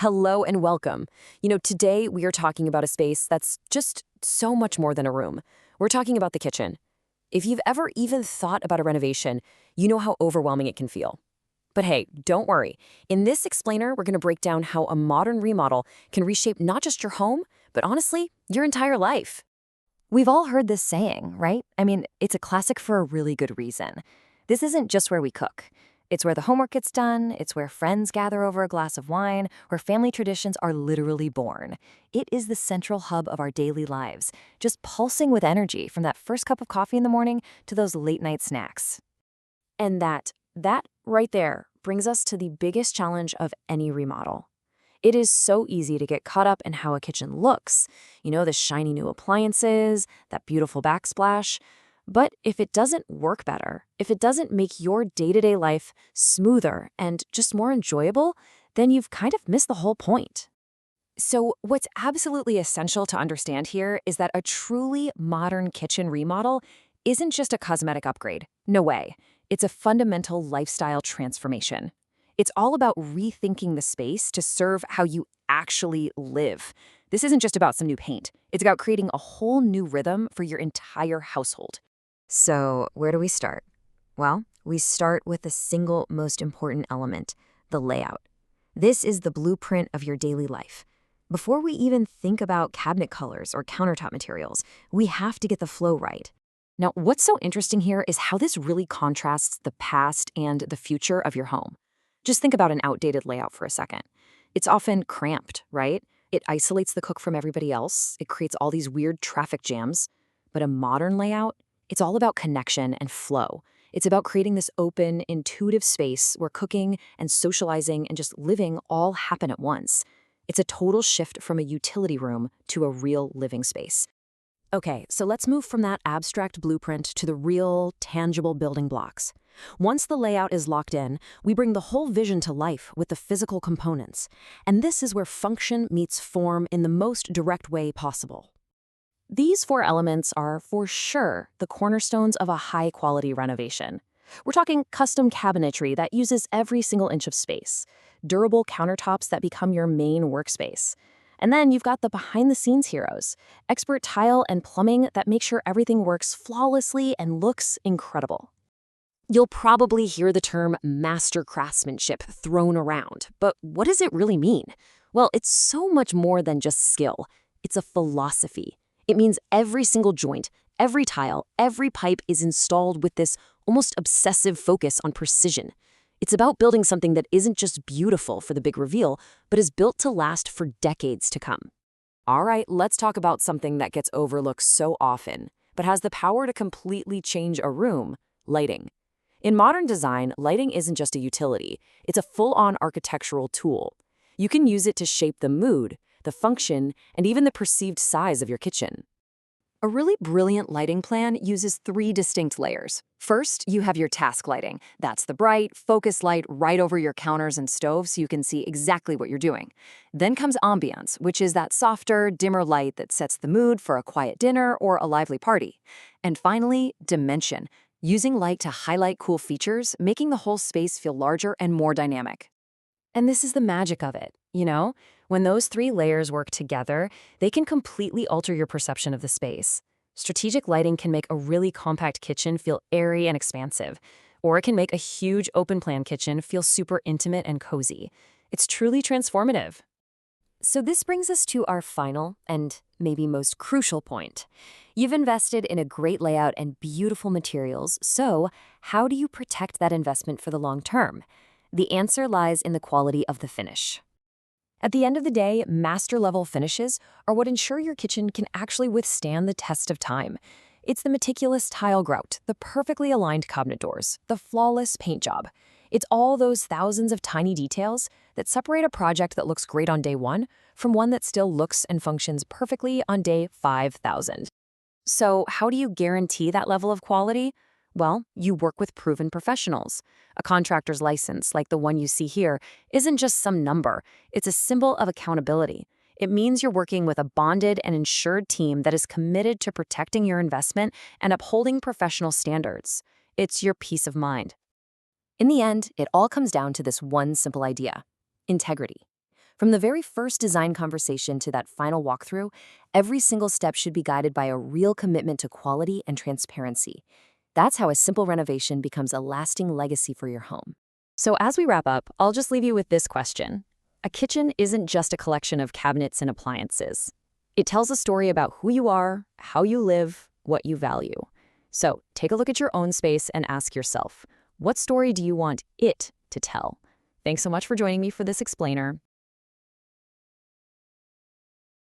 Hello and welcome. Today we are talking about a space that's just so much more than a room. We're talking about the kitchen. If you've ever even thought about a renovation, you know how overwhelming it can feel. But hey, don't worry. In this explainer, we're going to break down how a modern remodel can reshape not just your home, but honestly, your entire life. We've all heard this saying, right? I mean, it's a classic for a really good reason. This isn't just where we cook. It's where the homework gets done, it's where friends gather over a glass of wine, where family traditions are literally born. It is the central hub of our daily lives, just pulsing with energy from that first cup of coffee in the morning to those late-night snacks. And that right there brings us to the biggest challenge of any remodel. It is so easy to get caught up in how a kitchen looks, the shiny new appliances, that beautiful backsplash. But if it doesn't work better, if it doesn't make your day-to-day life smoother and just more enjoyable, then you've kind of missed the whole point. So what's absolutely essential to understand here is that a truly modern kitchen remodel isn't just a cosmetic upgrade. No way. It's a fundamental lifestyle transformation. It's all about rethinking the space to serve how you actually live. This isn't just about some new paint. It's about creating a whole new rhythm for your entire household. So, where do we start? Well, we start with the single most important element, the layout. This is the blueprint of your daily life. Before we even think about cabinet colors or countertop materials, we have to get the flow right. Now, what's so interesting here is how this really contrasts the past and the future of your home. Just think about an outdated layout for a second. It's often cramped, right? It isolates the cook from everybody else. It creates all these weird traffic jams. But a modern layout, it's all about connection and flow. It's about creating this open, intuitive space where cooking and socializing and just living all happen at once. It's a total shift from a utility room to a real living space. Okay, so let's move from that abstract blueprint to the real, tangible building blocks. Once the layout is locked in, we bring the whole vision to life with the physical components. And this is where function meets form in the most direct way possible. These four elements are, for sure, the cornerstones of a high-quality renovation. We're talking custom cabinetry that uses every single inch of space, durable countertops that become your main workspace. And then you've got the behind-the-scenes heroes, expert tile and plumbing that make sure everything works flawlessly and looks incredible. You'll probably hear the term master craftsmanship thrown around, but what does it really mean? Well, it's so much more than just skill. It's a philosophy. It means every single joint, every tile, every pipe is installed with this almost obsessive focus on precision. It's about building something that isn't just beautiful for the big reveal, but is built to last for decades to come. All right, let's talk about something that gets overlooked so often, but has the power to completely change a room: lighting. In modern design, lighting isn't just a utility. It's a full-on architectural tool. You can use it to shape the mood, the function, and even the perceived size of your kitchen. A really brilliant lighting plan uses three distinct layers. First, you have your task lighting. That's the bright, focused light right over your counters and stoves so you can see exactly what you're doing. Then comes ambiance, which is that softer, dimmer light that sets the mood for a quiet dinner or a lively party. And finally, dimension, using light to highlight cool features, making the whole space feel larger and more dynamic. And this is the magic of it, When those three layers work together, they can completely alter your perception of the space. Strategic lighting can make a really compact kitchen feel airy and expansive, or it can make a huge open-plan kitchen feel super intimate and cozy. It's truly transformative. So this brings us to our final and maybe most crucial point. You've invested in a great layout and beautiful materials, so how do you protect that investment for the long term? The answer lies in the quality of the finish. At the end of the day, master-level finishes are what ensure your kitchen can actually withstand the test of time. It's the meticulous tile grout, the perfectly aligned cabinet doors, the flawless paint job. It's all those thousands of tiny details that separate a project that looks great on day 1 from one that still looks and functions perfectly on day 5,000. So how do you guarantee that level of quality? Well, you work with proven professionals. A contractor's license, like the one you see here, isn't just some number. It's a symbol of accountability. It means you're working with a bonded and insured team that is committed to protecting your investment and upholding professional standards. It's your peace of mind. In the end, it all comes down to this one simple idea: integrity. From the very first design conversation to that final walkthrough, every single step should be guided by a real commitment to quality and transparency. That's how a simple renovation becomes a lasting legacy for your home. So as we wrap up, I'll just leave you with this question. A kitchen isn't just a collection of cabinets and appliances. It tells a story about who you are, how you live, what you value. So take a look at your own space and ask yourself, what story do you want it to tell? Thanks so much for joining me for this explainer.